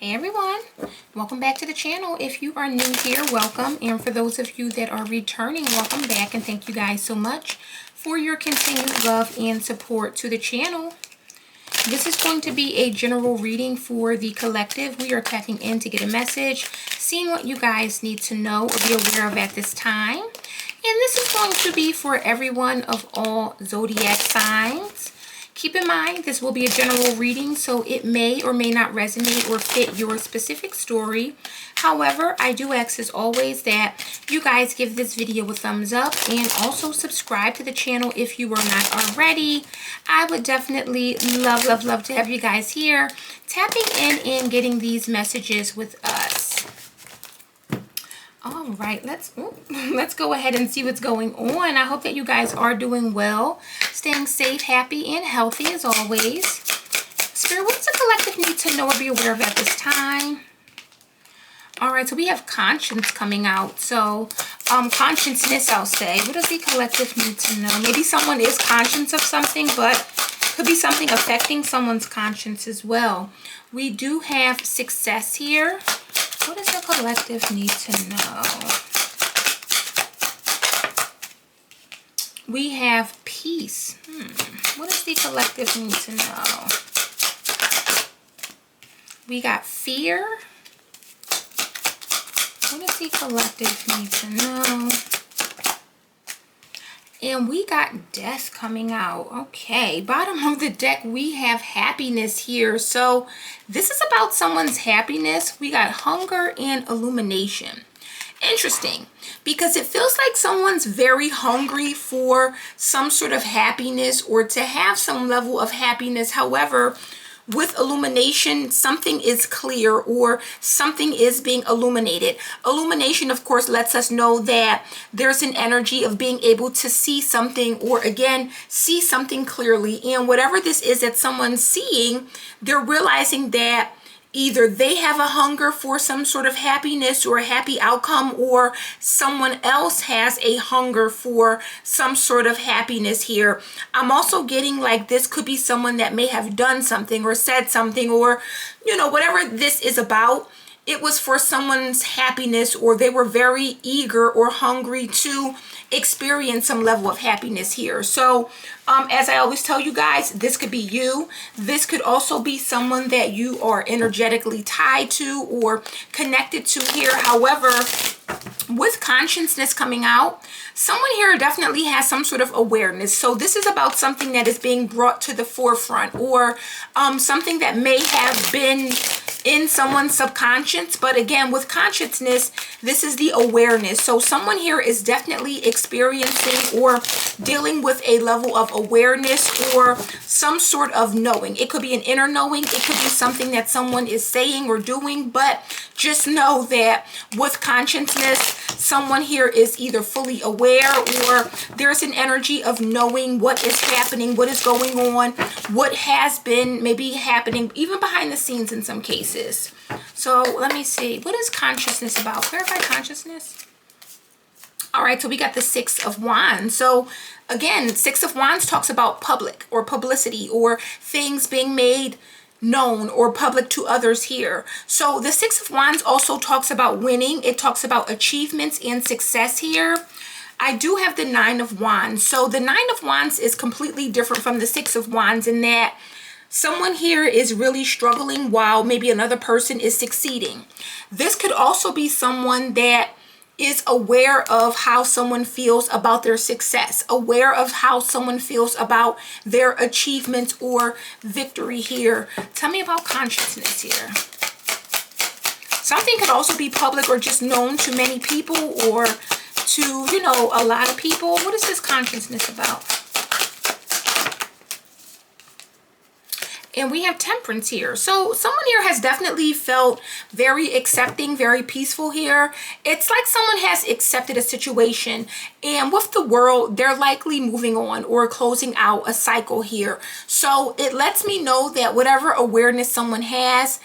Hey everyone, welcome back to the channel. If you are new here, welcome, and for those of you that are returning, welcome back, and thank you guys so much for your continued love and support to the channel. This is going to be a general reading for the collective. We are tapping in to get a message, seeing what you guys need to know or be aware of at this time. And this is going to be for everyone of all zodiac signs. Keep in mind, this will be a general reading, so it may or may not resonate or fit your specific story. However, I do ask as always that you guys give this video a thumbs up and also subscribe to the channel if you are not already. I would definitely love to have you guys here tapping in and getting these messages with us. All right, let's go ahead and see what's going on. I hope that you guys are doing well, staying safe, happy, and healthy as always. Spirit, what does the collective need to know or be aware of at this time? All right, so we have conscience coming out. So consciousness, I'll say. What does the collective need to know? Maybe someone is conscious of something, but could be something affecting someone's conscience as well. We do have success here. What does the collective need to know? We have peace. What does the collective need to know? We got fear. What does the collective need to know? And we got death coming out. Okay, bottom of the deck, we have happiness here. So this is about someone's happiness. We got hunger and illumination. Interesting, because it feels like someone's very hungry for some sort of happiness or to have some level of happiness. However, with illumination, something is clear or something is being illuminated. Illumination, of course, lets us know that there's an energy of being able to see something or, again, see something clearly. And whatever this is that someone's seeing, they're realizing that either they have a hunger for some sort of happiness or a happy outcome, or someone else has a hunger for some sort of happiness here. I'm also getting like this could be someone that may have done something or said something, or, you know, whatever this is about, it was for someone's happiness, or they were very eager or hungry to experience some level of happiness here. So as I always tell you guys, this could be you. This could also be someone that you are energetically tied to or connected to here. However, with consciousness coming out, someone here definitely has some sort of awareness. So this is about something that is being brought to the forefront, or something that may have been in someone's subconscious, but again, with consciousness, this is the awareness. So someone here is definitely experiencing or dealing with a level of awareness or some sort of knowing. It could be an inner knowing, it could be something that someone is saying or doing, but just know that with consciousness, someone here is either fully aware or there's an energy of knowing what is happening, what is going on, what has been maybe happening, even behind the scenes in some cases. So let me see. What is consciousness about? Clarify consciousness. All right, so we got the Six of Wands. So again, Six of Wands talks about public or publicity or things being made known or public to others here. So the Six of Wands also talks about winning. It talks about achievements and success here. I do have the Nine of Wands. So the Nine of Wands is completely different from the Six of Wands in that someone here is really struggling while maybe another person is succeeding. This could also be someone that is aware of how someone feels about their success, aware of how someone feels about their achievements or victory here. Tell me about consciousness here. Something could also be public or just known to many people or to, you know, a lot of people. What is this consciousness about? And we have Temperance here. So someone here has definitely felt very accepting, very peaceful here. It's like someone has accepted a situation, and with the World, they're likely moving on or closing out a cycle here. So it lets me know that whatever awareness someone has,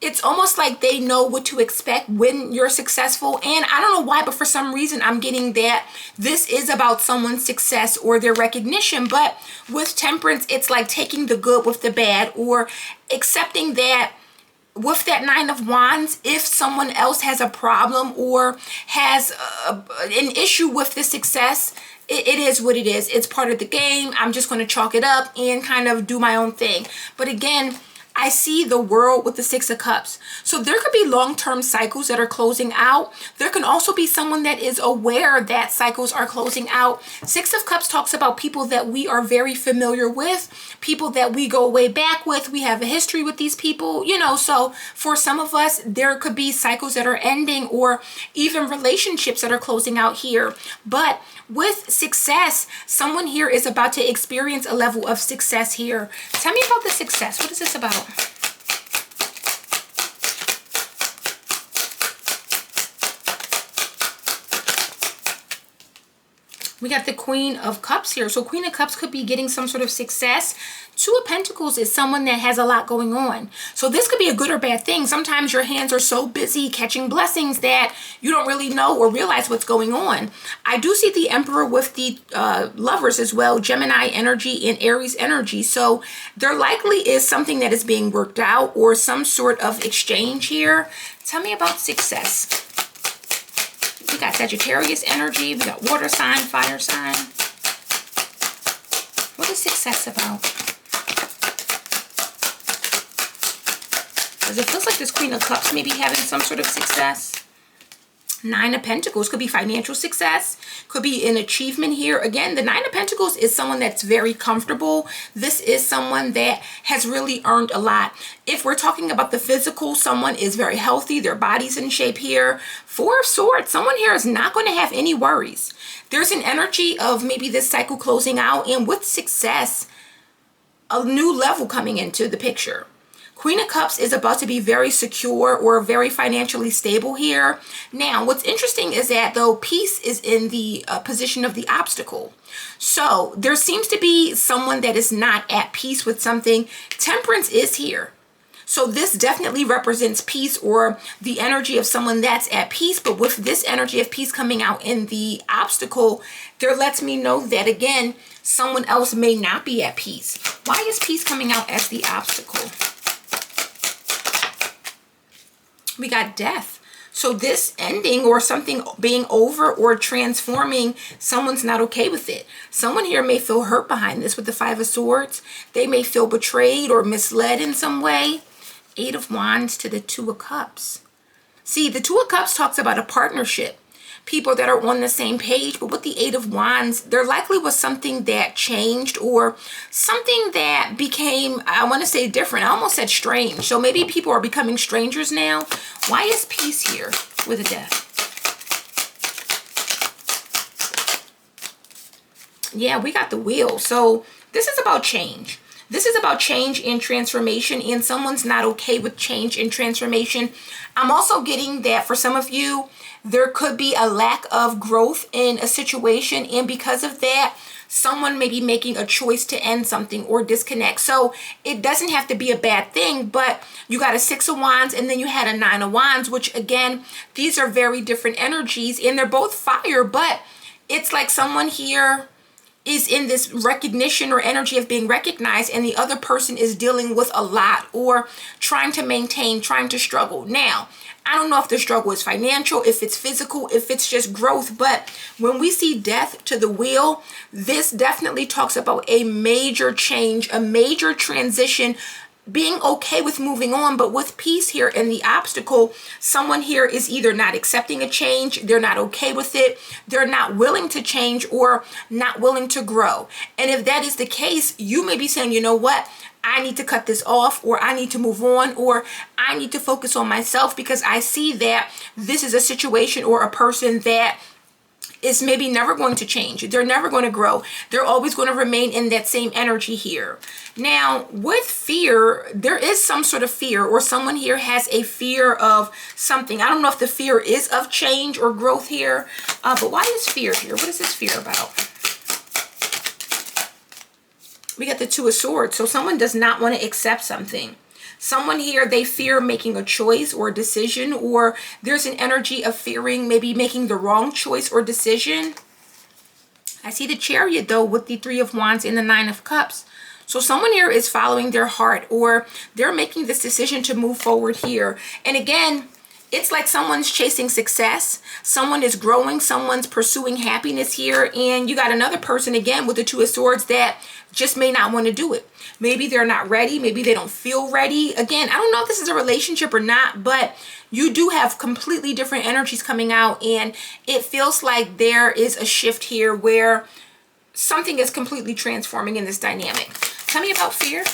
it's almost like they know what to expect when you're successful. And I don't know why, but for some reason I'm getting that this is about someone's success or their recognition. But with Temperance, it's like taking the good with the bad or accepting that with that Nine of Wands, if someone else has a problem or has an issue with the success, it is what it is. It's part of the game. I'm just going to chalk it up and kind of do my own thing. But again, I see the world with the Six of Cups. So there could be long-term cycles that are closing out. There can also be someone that is aware that cycles are closing out. Six of Cups talks about people that we are very familiar with, people that we go way back with. We have a history with these people, you know. So for some of us, there could be cycles that are ending or even relationships that are closing out here. But with success, someone here is about to experience a level of success here. Tell me about the success. What is this about? We got the Queen of Cups here. So Queen of Cups could be getting some sort of success. Two of Pentacles is someone that has a lot going on. So this could be a good or bad thing. Sometimes your hands are so busy catching blessings that you don't really know or realize what's going on. I do see the Emperor with the Lovers as well, Gemini energy and Aries energy. So there likely is something that is being worked out or some sort of exchange here. Tell me about success. We got Sagittarius energy. We got water sign, fire sign. What is success about? Because it feels like this Queen of Cups may be having some sort of success. Nine of Pentacles could be financial success, could be an achievement here. Again, the Nine of Pentacles is someone that's very comfortable. This is someone that has really earned a lot. If we're talking about the physical, someone is very healthy, their body's in shape here. Four of Swords, someone here is not going to have any worries. There's an energy of maybe this cycle closing out, and with success, a new level coming into the picture. Queen of Cups is about to be very secure or very financially stable here. Now, what's interesting is that though peace is in the position of the obstacle. So there seems to be someone that is not at peace with something. Temperance is here. So this definitely represents peace or the energy of someone that's at peace. But with this energy of peace coming out in the obstacle, there lets me know that, again, someone else may not be at peace. Why is peace coming out as the obstacle? We got death. So this ending or something being over or transforming, someone's not okay with it. Someone here may feel hurt behind this with the Five of Swords. They may feel betrayed or misled in some way. Eight of Wands to the Two of Cups. See, the Two of Cups talks about a partnership. People that are on the same page, but with the Eight of Wands, there likely was something that changed or something that became, I want to say different. I almost said strange. So maybe people are becoming strangers now. Why is peace here with a death? Yeah, we got the Wheel. So this is about change. This is about change and transformation, and someone's not okay with change and transformation. I'm also getting that for some of you, there could be a lack of growth in a situation, and because of that, someone may be making a choice to end something or disconnect. So it doesn't have to be a bad thing, but you got a Six of Wands and then you had a Nine of Wands, which again, these are very different energies, and they're both fire, but it's like someone here is in this recognition or energy of being recognized, and the other person is dealing with a lot or trying to maintain, trying to struggle. Now, I don't know if the struggle is financial, if it's physical, if it's just growth, but when we see death to the Wheel, this definitely talks about a major change, a major transition, being okay with moving on. But with peace here and the obstacle, someone here is either not accepting a change, they're not okay with it, they're not willing to change or not willing to grow. And if that is the case, you may be saying, you know what, I need to cut this off, or I need to move on, or I need to focus on myself, because I see that this is a situation or a person that is maybe never going to change. They're never going to grow. They're always going to remain in that same energy here. Now, with fear, there is some sort of fear, or someone here has a fear of something. I don't know if the fear is of change or growth here, but why is fear here? What is this fear about? We got the Two of Swords. So someone does not want to accept something. Someone here, they fear making a choice or a decision, or there's an energy of fearing maybe making the wrong choice or decision. I see the Chariot though with the Three of Wands and the Nine of Cups. So someone here is following their heart, or they're making this decision to move forward here. And again, it's like someone's chasing success, someone is growing, someone's pursuing happiness here, and you got another person again with the Two of Swords that just may not want to do it. Maybe they're not ready, maybe they don't feel ready. Again, I don't know if this is a relationship or not, but you do have completely different energies coming out, and it feels like there is a shift here where something is completely transforming in this dynamic. Tell me about fear.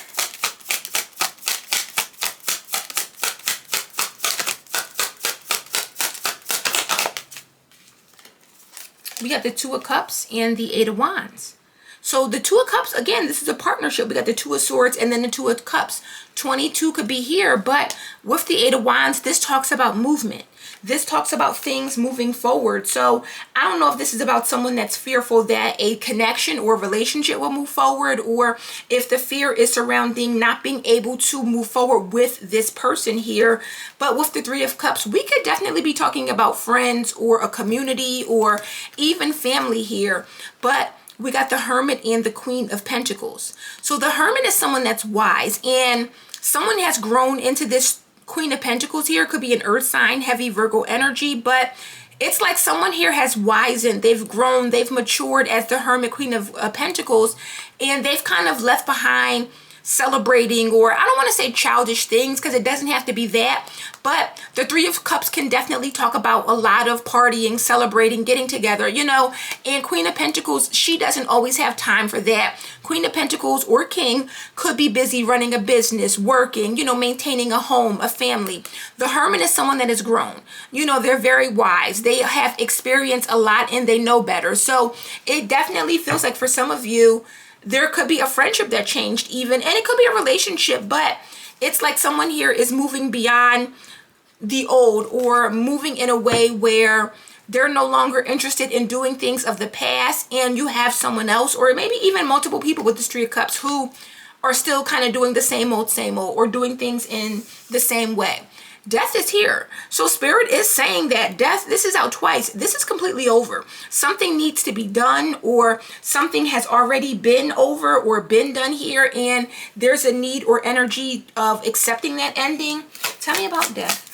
We got the Two of Cups and the Eight of Wands. So the Two of Cups, again, this is a partnership. We got the Two of Swords and then the Two of Cups. 22 could be here, but with the Eight of Wands, this talks about movement. This talks about things moving forward. So I don't know if this is about someone that's fearful that a connection or relationship will move forward, or if the fear is surrounding not being able to move forward with this person here. But with the Three of Cups, we could definitely be talking about friends or a community or even family here. But we got the Hermit and the Queen of Pentacles. So the Hermit is someone that's wise, and someone has grown into this Queen of Pentacles here. Could be an earth sign, heavy Virgo energy, but it's like someone here has wizened, they've grown, they've matured as the Hermit, Queen of Pentacles, and they've kind of left behind celebrating, or I don't want to say childish things because it doesn't have to be that, but the Three of Cups can definitely talk about a lot of partying, celebrating, getting together, you know. And Queen of Pentacles, she doesn't always have time for that. Queen of Pentacles or King could be busy running a business, working, you know, maintaining a home, a family. The Hermit is someone that has grown. You know, they're very wise. They have experienced a lot and they know better. So it definitely feels like for some of you, there could be a friendship that changed even, and it could be a relationship, but it's like someone here is moving beyond the old, or moving in a way where they're no longer interested in doing things of the past, and you have someone else, or maybe even multiple people with the Three of Cups who are still kind of doing the same old, or doing things in the same way. Death is here. So Spirit is saying that death, this is out twice. This is completely over. Something needs to be done, or something has already been over or been done here, and there's a need or energy of accepting that ending. Tell me about death.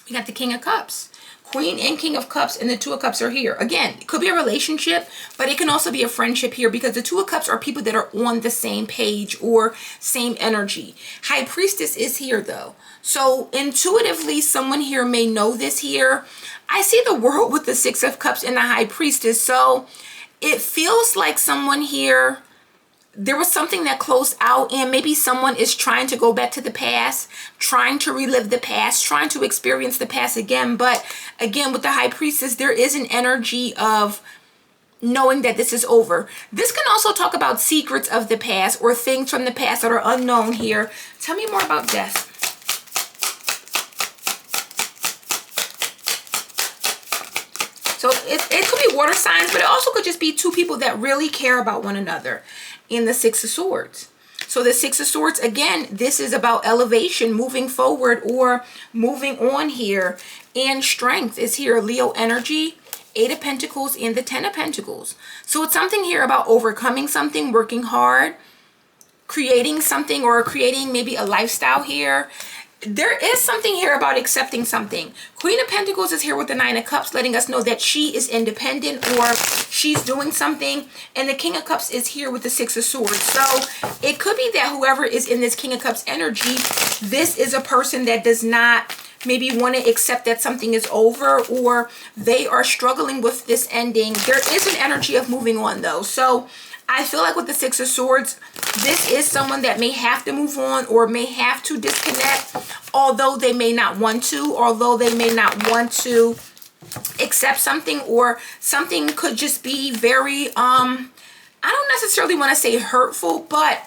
We got the King of Cups. Queen and King of Cups and the Two of Cups are here. Again, it could be a relationship, but it can also be a friendship here, because the Two of Cups are people that are on the same page or same energy. High Priestess is here though. So intuitively, someone here may know this here. I see the World with the Six of Cups and the High Priestess. So it feels like someone here, there was something that closed out, and maybe someone is trying to go back to the past, trying to relive the past, trying to experience the past again. But again, with the High Priestess, there is an energy of knowing that this is over. This can also talk about secrets of the past or things from the past that are unknown here. Tell me more about death. So it could be water signs, but it also could just be two people that really care about one another. In the Six of Swords. So the Six of Swords, again, this is about elevation, moving forward or moving on here. And strength is here. Leo energy, Eight of Pentacles and the Ten of Pentacles. So it's something here about overcoming something, working hard, creating something, or creating maybe a lifestyle here. There is something here about accepting something. Queen of Pentacles is here with the Nine of Cups, letting us know that she is independent or she's doing something. And the King of Cups is here with the Six of Swords. So it could be that whoever is in this King of Cups energy, this is a person that does not maybe want to accept that something is over, or they are struggling with this ending. There is an energy of moving on though. So I feel like with the Six of Swords, this is someone that may have to move on or may have to disconnect, although they may not want to, although they may not want to accept something, or something could just be very, I don't necessarily want to say hurtful, but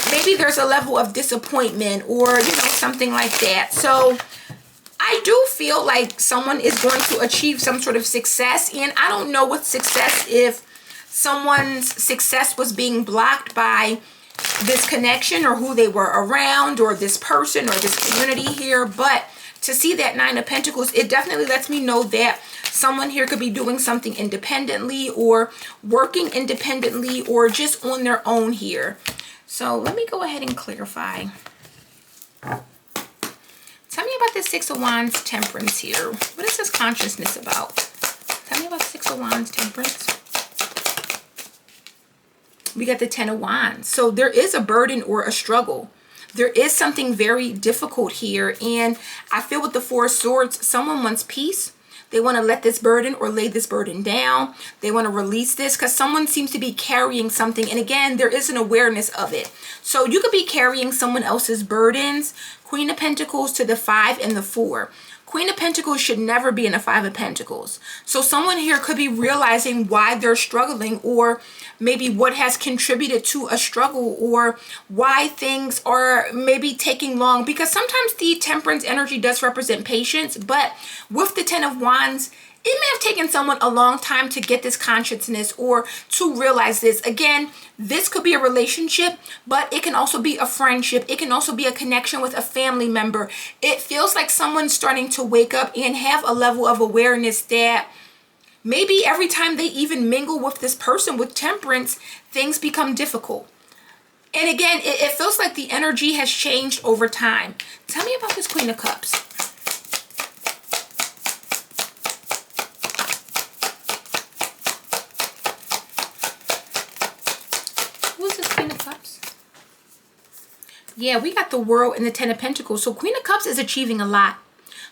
maybe there's a level of disappointment or, you know, something like that. So I do feel like someone is going to achieve some sort of success, and I don't know what success, if someone's success was being blocked by this connection or who they were around or this person or this community here. But to see that Nine of Pentacles, it definitely lets me know that someone here could be doing something independently or working independently or just on their own here. So let me go ahead and clarify. Tell me about this Six of Wands, Temperance here. What is this consciousness about? Tell me about Six of Wands, Temperance. We got the Ten of Wands. So there is a burden or a struggle. There is something very difficult here. And I feel with the Four of Swords, someone wants peace. They want to let this burden or lay this burden down. They want to release this because someone seems to be carrying something. And again, there is an awareness of it. So you could be carrying someone else's burdens. Queen of Pentacles to the Five and the Four. Queen of Pentacles should never be in a Five of Pentacles. So someone here could be realizing why they're struggling, or maybe what has contributed to a struggle, or why things are maybe taking long. Because sometimes the Temperance energy does represent patience, but with the Ten of Wands, it may have taken someone a long time to get this consciousness or to realize this. Again, this could be a relationship, but it can also be a friendship. It can also be a connection with a family member. It feels like someone's starting to wake up and have a level of awareness that maybe every time they even mingle with this person with Temperance, things become difficult. And again, it feels like the energy has changed over time. Tell me about this Queen of Cups. Yeah, we got the World and the Ten of Pentacles. So Queen of Cups is achieving a lot.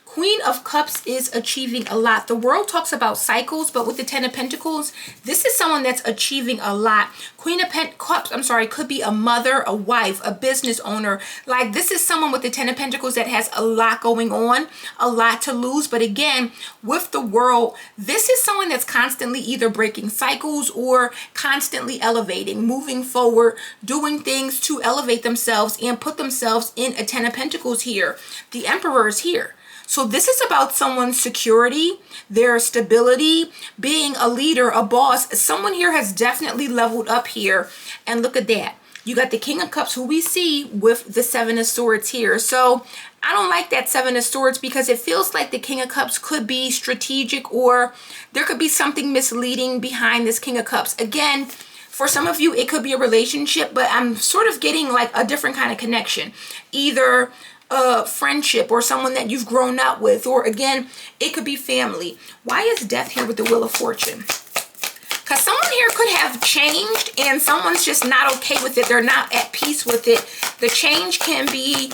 Queen of Cups is achieving a lot. The World talks about cycles, but with the Ten of Pentacles, this is someone that's achieving a lot. Queen of Cups, I'm sorry, could be a mother, a wife, a business owner. Like, this is someone with the Ten of Pentacles that has a lot going on, a lot to lose. But again, with the World, this is someone that's constantly either breaking cycles or constantly elevating, moving forward, doing things to elevate themselves and put themselves in a Ten of Pentacles here. The Emperor is here. So this is about someone's security, their stability, being a leader, a boss. Someone here has definitely leveled up here. And look at that. You got the King of Cups, who we see with the Seven of Swords here. So I don't like that Seven of Swords because it feels like the King of Cups could be strategic, or there could be something misleading behind this King of Cups. Again, for some of you, it could be a relationship, but I'm sort of getting like a different kind of connection. Either a friendship or someone that you've grown up with, or again, it could be family. Why is Death here with the Wheel of Fortune? Because someone here could have changed and someone's just not okay with it. They're not at peace with it. The change can be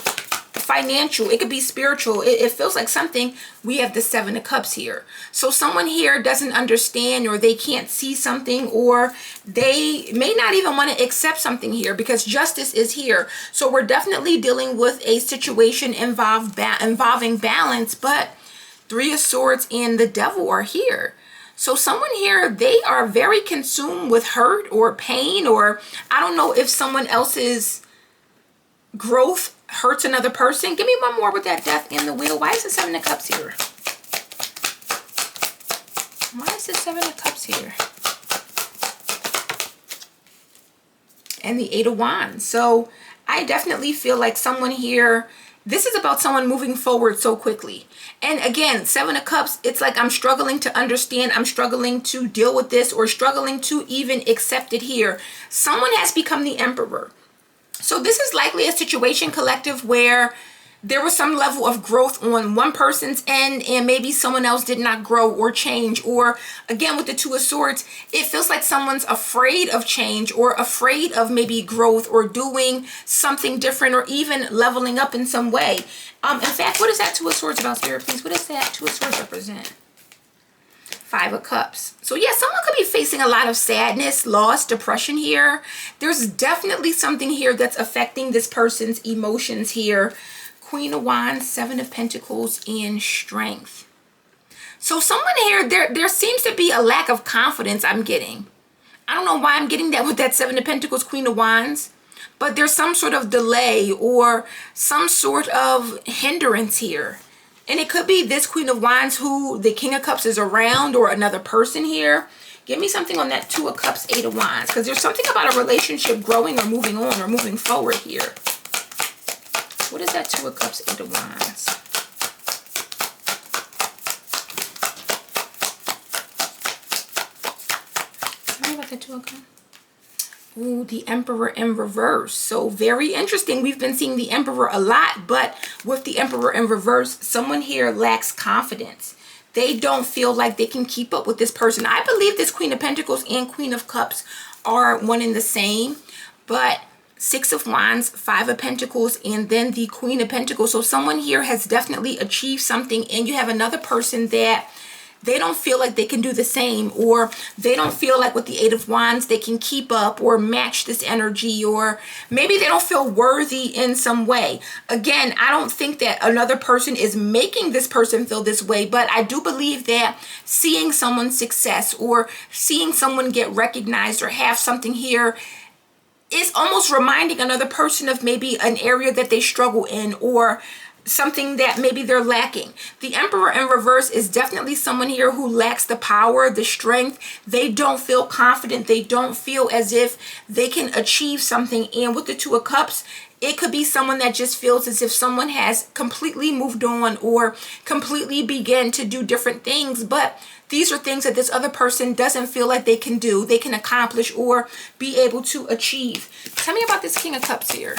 financial. It could be spiritual. It feels like something. We have the Seven of Cups here. So someone here doesn't understand, or they can't see something, or they may not even want to accept something here because justice is here. So we're definitely dealing with a situation involving balance, but Three of Swords and the Devil are here. So someone here, they are very consumed with hurt or pain, or I don't know if someone else's growth hurts another person. Give me one more with that Death and the Wheel. Why is the Seven of Cups here? Why is the Seven of Cups here? And the Eight of Wands. So I definitely feel like someone here, this is about someone moving forward so quickly. And again, Seven of Cups, it's like I'm struggling to understand. I'm struggling to deal with this, or struggling to even accept it here. Someone has become the Emperor. So this is likely a situation, collective, where there was some level of growth on one person's end and maybe someone else did not grow or change. Or again, with the Two of Swords, it feels like someone's afraid of change, or afraid of maybe growth or doing something different, or even leveling up in some way. In fact, what is that Two of Swords about, Spirit, please? What does that Two of Swords represent? Five of Cups. So yeah, someone could be facing a lot of sadness, loss, depression here. There's definitely something here that's affecting this person's emotions here. Queen of Wands, Seven of Pentacles, and Strength. So someone here, there seems to be a lack of confidence I'm getting. I don't know why I'm getting that with that Seven of Pentacles, Queen of Wands, but there's some sort of delay or some sort of hindrance here. And it could be this Queen of Wands who the King of Cups is around, or another person here. Give me something on that Two of Cups, Eight of Wands, because there's something about a relationship growing or moving on or moving forward here. What is that Two of Cups, Eight of Wands? Tell me about that Two of Cups. Ooh, the Emperor in reverse. So very interesting. We've been seeing the Emperor a lot, but with the Emperor in reverse, someone here lacks confidence. They don't feel like they can keep up with this person. I believe this Queen of Pentacles and Queen of Cups are one and the same, but Six of Wands, Five of Pentacles, and then the Queen of Pentacles. So someone here has definitely achieved something, and you have another person that they don't feel like they can do the same, or they don't feel like with the Eight of Wands they can keep up or match this energy, or maybe they don't feel worthy in some way. Again, I don't think that another person is making this person feel this way, but I do believe that seeing someone's success or seeing someone get recognized or have something here is almost reminding another person of maybe an area that they struggle in, or something that maybe they're lacking. The Emperor in reverse is definitely someone here who lacks the power, the strength. They don't feel confident. They don't feel as if they can achieve something. And with the Two of Cups, it could be someone that just feels as if someone has completely moved on or completely began to do different things. But these are things that this other person doesn't feel like they can do, they can accomplish, or be able to achieve. Tell me about this King of Cups here.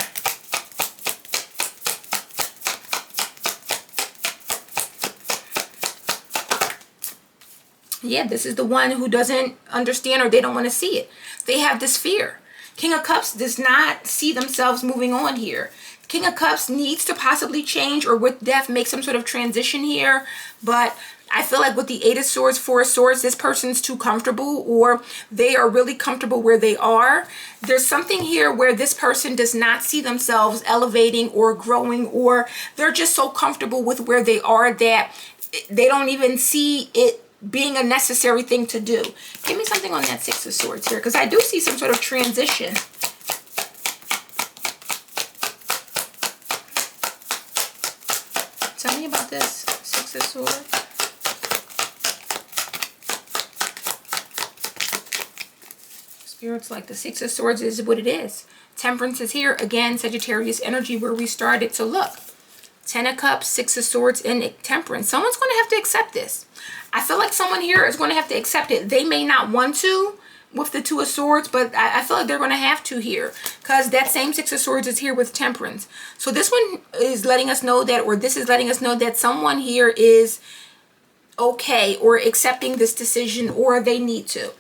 Yeah, this is the one who doesn't understand, or they don't want to see it. They have this fear. King of Cups does not see themselves moving on here. King of Cups needs to possibly change, or with death make some sort of transition here. But I feel like with the Eight of Swords, Four of Swords, this person's too comfortable, or they are really comfortable where they are. There's something here where this person does not see themselves elevating or growing, or they're just so comfortable with where they are that they don't even see it being a necessary thing to do. Give me something on that Six of Swords here, because I do see some sort of transition. Tell me about this Six of Swords. Spirit's like the Six of Swords is what it is. Temperance is here. Again, Sagittarius energy where we started. So look, Ten of Cups, Six of Swords, and Temperance. Someone's going to have to accept this. I feel like someone here is going to have to accept it. They may not want to with the Two of Swords, but I feel like they're going to have to here, because that same Six of Swords is here with Temperance. So this one is letting us know that, or this is letting us know that someone here is okay or accepting this decision, or they need to.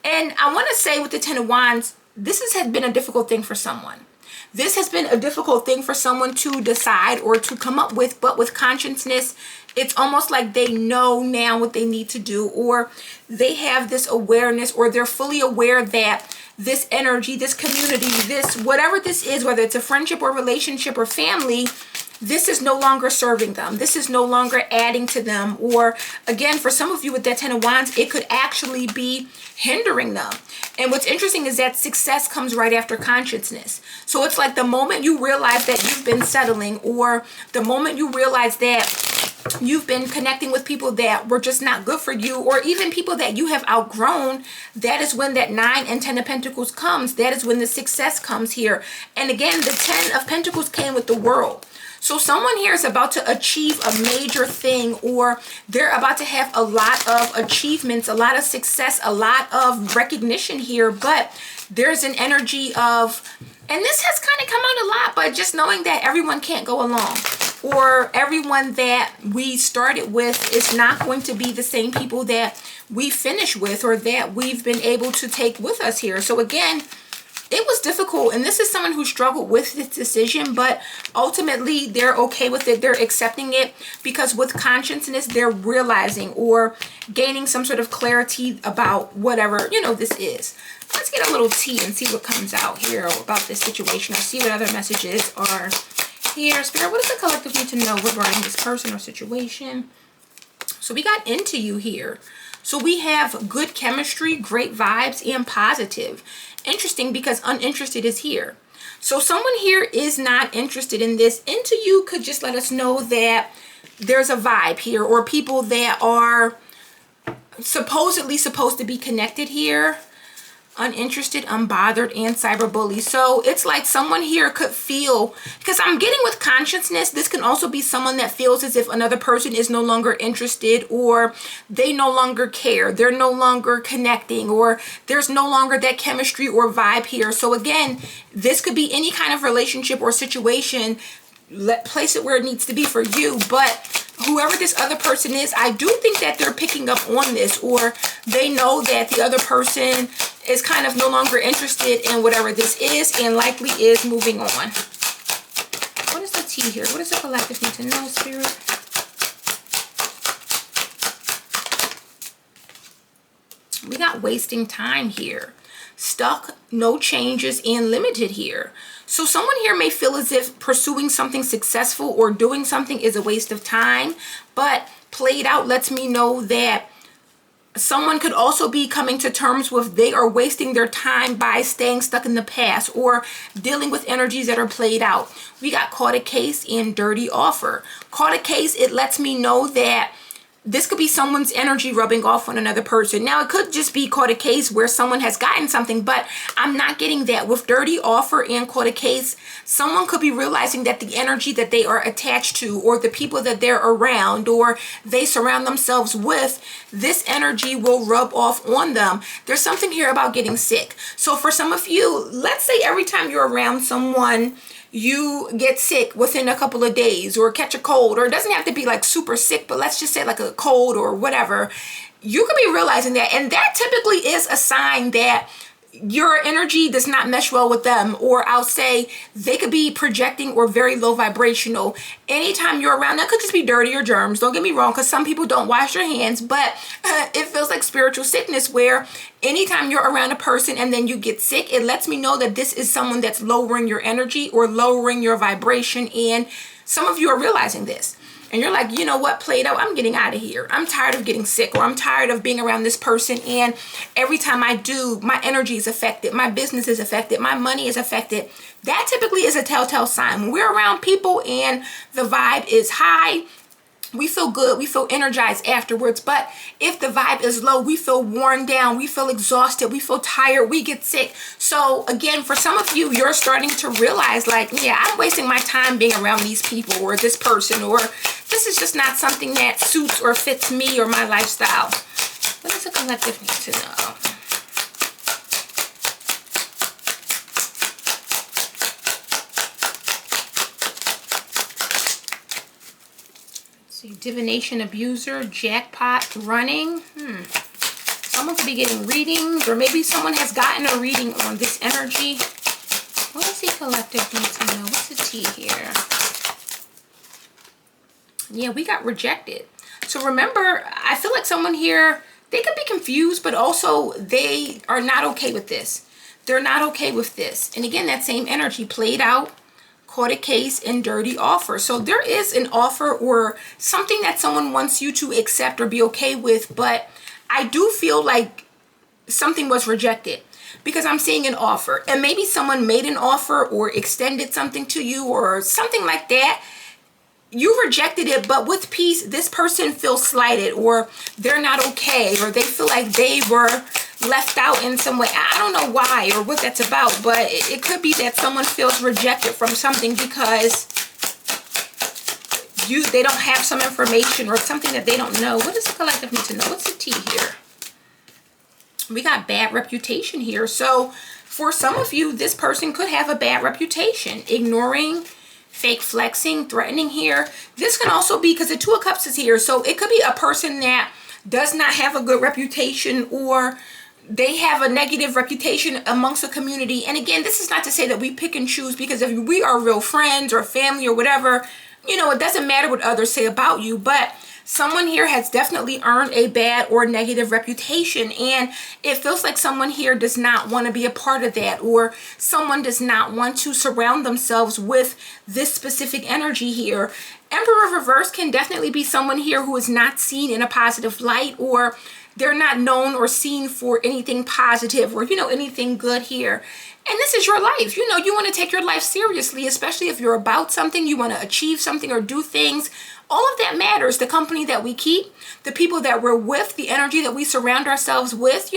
And I want to say with the Ten of Wands, this has been a difficult thing for someone. This has been a difficult thing for someone to decide or to come up with, but with consciousness, it's almost like they know now what they need to do, or they have this awareness, or they're fully aware that this energy, this community, this, whatever this is, whether it's a friendship or relationship or family, this is no longer serving them. This is no longer adding to them. Or again, for some of you with that Ten of Wands, it could actually be hindering them. And what's interesting is that success comes right after consciousness. So it's like the moment you realize that you've been settling, or the moment you realize that you've been connecting with people that were just not good for you, or even people that you have outgrown, that is when that Nine and Ten of Pentacles comes. That is when the success comes here. And again, the Ten of Pentacles came with the World. So someone here is about to achieve a major thing, or they're about to have a lot of achievements, a lot of success, a lot of recognition here. But there's an energy of, and this has kind of come out a lot, but just knowing that everyone can't go along, or everyone that we started with is not going to be the same people that we finish with, or that we've been able to take with us here. So again, it was difficult, and this is someone who struggled with this decision, but ultimately they're okay with it. They're accepting it, because with consciousness, they're realizing or gaining some sort of clarity about whatever, you know, this is. Let's get a little tea and see what comes out here about this situation, or see what other messages are here. Spirit, what does the collective need to know regarding this person or situation? So we got into you here. So we have good chemistry, great vibes, and positive. Interesting, because uninterested is here. So someone here is not interested in this. Into you could just let us know that there's a vibe here, or people that are supposedly supposed to be connected here. Uninterested, unbothered, and cyberbully. So it's like someone here could feel, because I'm getting with consciousness, this can also be someone that feels as if another person is no longer interested, or they no longer care, they're no longer connecting, or there's no longer that chemistry or vibe here. So again, this could be any kind of relationship or situation. Place it where it needs to be for you. But whoever this other person is, I do think that they're picking up on this, or they know that the other person is kind of no longer interested in whatever this is, and likely is moving on. What is the tea here? What does the collective need to know, Spirit? We got wasting time here. Stuck, no changes, and limited here. So someone here may feel as if pursuing something successful or doing something is a waste of time, but played out lets me know that someone could also be coming to terms with they are wasting their time by staying stuck in the past or dealing with energies that are played out. We got caught a case and dirty offer. Caught a case, it lets me know that this could be someone's energy rubbing off on another person. Now, it could just be caught a case where someone has gotten something, but I'm not getting that. With dirty offer and caught a case, someone could be realizing that the energy that they are attached to, or the people that they're around, or they surround themselves with, this energy will rub off on them. There's something here about getting sick. So for some of you, let's say every time you're around someone, you get sick within a couple of days, or catch a cold, or it doesn't have to be like super sick, but let's just say like a cold or whatever. You could be realizing that, and that typically is a sign that your energy does not mesh well with them, or I'll say they could be projecting or very low vibrational. Anytime you're around, that could just be dirty or germs, don't get me wrong, because some people don't wash their hands, but it feels like spiritual sickness, where anytime you're around a person and then you get sick, it lets me know that this is someone that's lowering your energy or lowering your vibration. And some of you are realizing this. And you're like, you know what, played out, I'm getting out of here. I'm tired of getting sick, or I'm tired of being around this person. And every time I do, my energy is affected. My business is affected. My money is affected. That typically is a telltale sign. When we're around people and the vibe is high, we feel good, we feel energized afterwards. But if the vibe is low, we feel worn down, we feel exhausted, we feel tired, we get sick. So again, for some of you, you're starting to realize like, yeah, I'm wasting my time being around these people or this person, or this is just not something that suits or fits me or my lifestyle. What does the collective need to know? See, divination abuser, jackpot, running. Someone could be getting readings, or maybe someone has gotten a reading on this energy. What does the collective need to know? What's the tea here? Yeah, we got rejected. So remember, I feel like someone here, they could be confused, but also they are not okay with this. They're not okay with this. And again, that same energy played out. Caught a case and dirty offer. So there is an offer or something that someone wants you to accept or be okay with, but I do feel like something was rejected, because I'm seeing an offer, and maybe someone made an offer or extended something to you or something like that. You rejected it, but with peace, this person feels slighted, or they're not okay, or they feel like they were left out in some way. I don't know why or what that's about, but it could be that someone feels rejected from something because they don't have some information or something that they don't know. What does the collective need to know? What's the tea here? We got bad reputation here. So for some of you, this person could have a bad reputation. Ignoring, fake flexing, threatening here. This can also be because the Two of Cups is here. So it could be a person that does not have a good reputation, or they have a negative reputation amongst the community. And again, this is not to say that we pick and choose, because if we are real friends or family or whatever, you know, it doesn't matter what others say about you. But someone here has definitely earned a bad or negative reputation, and it feels like someone here does not want to be a part of that, or someone does not want to surround themselves with this specific energy here. Emperor reverse can definitely be someone here who is not seen in a positive light, or they're not known or seen for anything positive or, anything good here. And this is your life. You want to take your life seriously, especially if you're about something, you want to achieve something or do things. All of that matters. The company that we keep, the people that we're with, the energy that we surround ourselves with,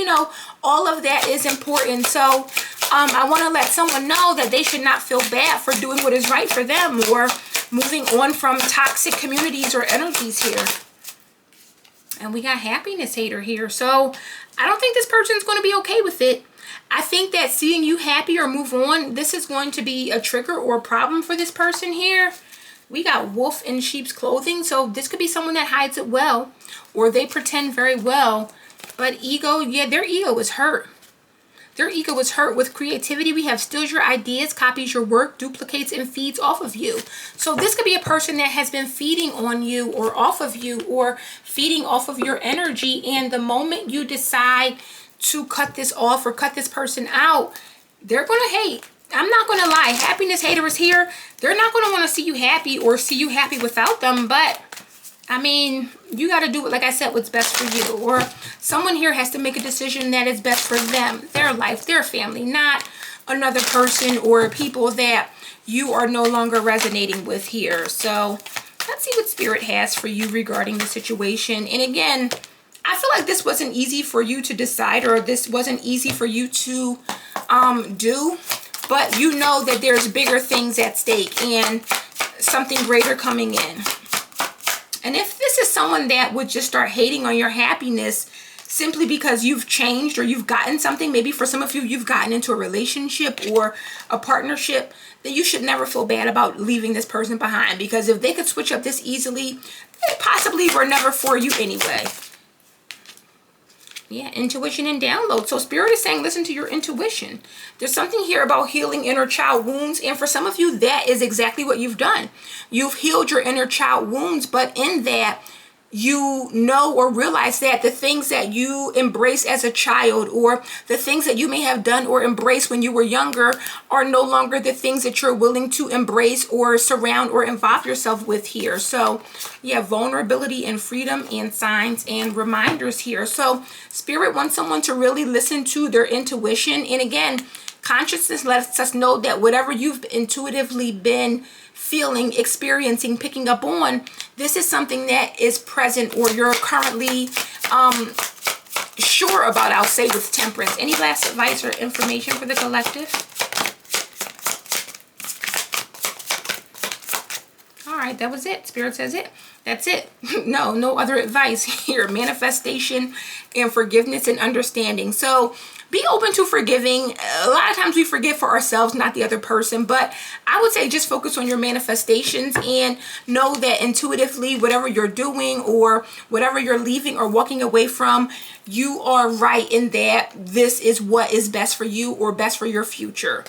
all of that is important. So I want to let someone know that they should not feel bad for doing what is right for them or moving on from toxic communities or energies here. And we got happiness hater here. So I don't think this person's going to be okay with it. I think that seeing you happy or move on, this is going to be a trigger or a problem for this person here. We got wolf in sheep's clothing. So this could be someone that hides it well, or they pretend very well. But ego, yeah, their ego is hurt. Their ego is hurt. With creativity, we have steals your ideas, copies your work, duplicates and feeds off of you. So this could be a person that has been feeding on you or off of you or feeding off of your energy. And the moment you decide to cut this off or cut this person out, they're going to hate. I'm not going to lie. Happiness hater is here. They're not going to want to see you happy or see you happy without them. But I mean, you got to do it, like I said, what's best for you. Or someone here has to make a decision that is best for them, their life, their family, not another person or people that you are no longer resonating with here. So let's see what Spirit has for you regarding the situation. And again, I feel like this wasn't easy for you to decide, or this wasn't easy for you to do. But you know that there's bigger things at stake and something greater coming in. And if this is someone that would just start hating on your happiness simply because you've changed or you've gotten something, maybe for some of you, you've gotten into a relationship or a partnership, then you should never feel bad about leaving this person behind. Because if they could switch up this easily, they possibly were never for you anyway. Yeah, intuition and download. So Spirit is saying, listen to your intuition. There's something here about healing inner child wounds. And for some of you, that is exactly what you've done. You've healed your inner child wounds, but in that, you know or realize that the things that you embrace as a child or the things that you may have done or embraced when you were younger are no longer the things that you're willing to embrace or surround or involve yourself with here. So yeah, vulnerability and freedom and signs and reminders here. So Spirit wants someone to really listen to their intuition. And again, consciousness lets us know that whatever you've intuitively been feeling, experiencing, picking up on, this is something that is present or you're currently sure about, I'll say, with Temperance. Any last advice or information for the collective? All right, that was it. Spirit says it. That's it. No other advice here. Manifestation and forgiveness and understanding. So be open to forgiving. A lot of times we forgive for ourselves, not the other person. But I would say just focus on your manifestations and know that intuitively, whatever you're doing or whatever you're leaving or walking away from, you are right in that this is what is best for you or best for your future.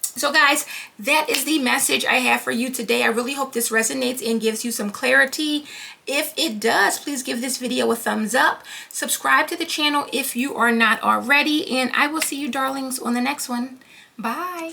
So guys, that is the message I have for you today. I really hope this resonates and gives you some clarity. If it does, please give this video a thumbs up. Subscribe to the channel if you are not already. And I will see you darlings on the next one. Bye.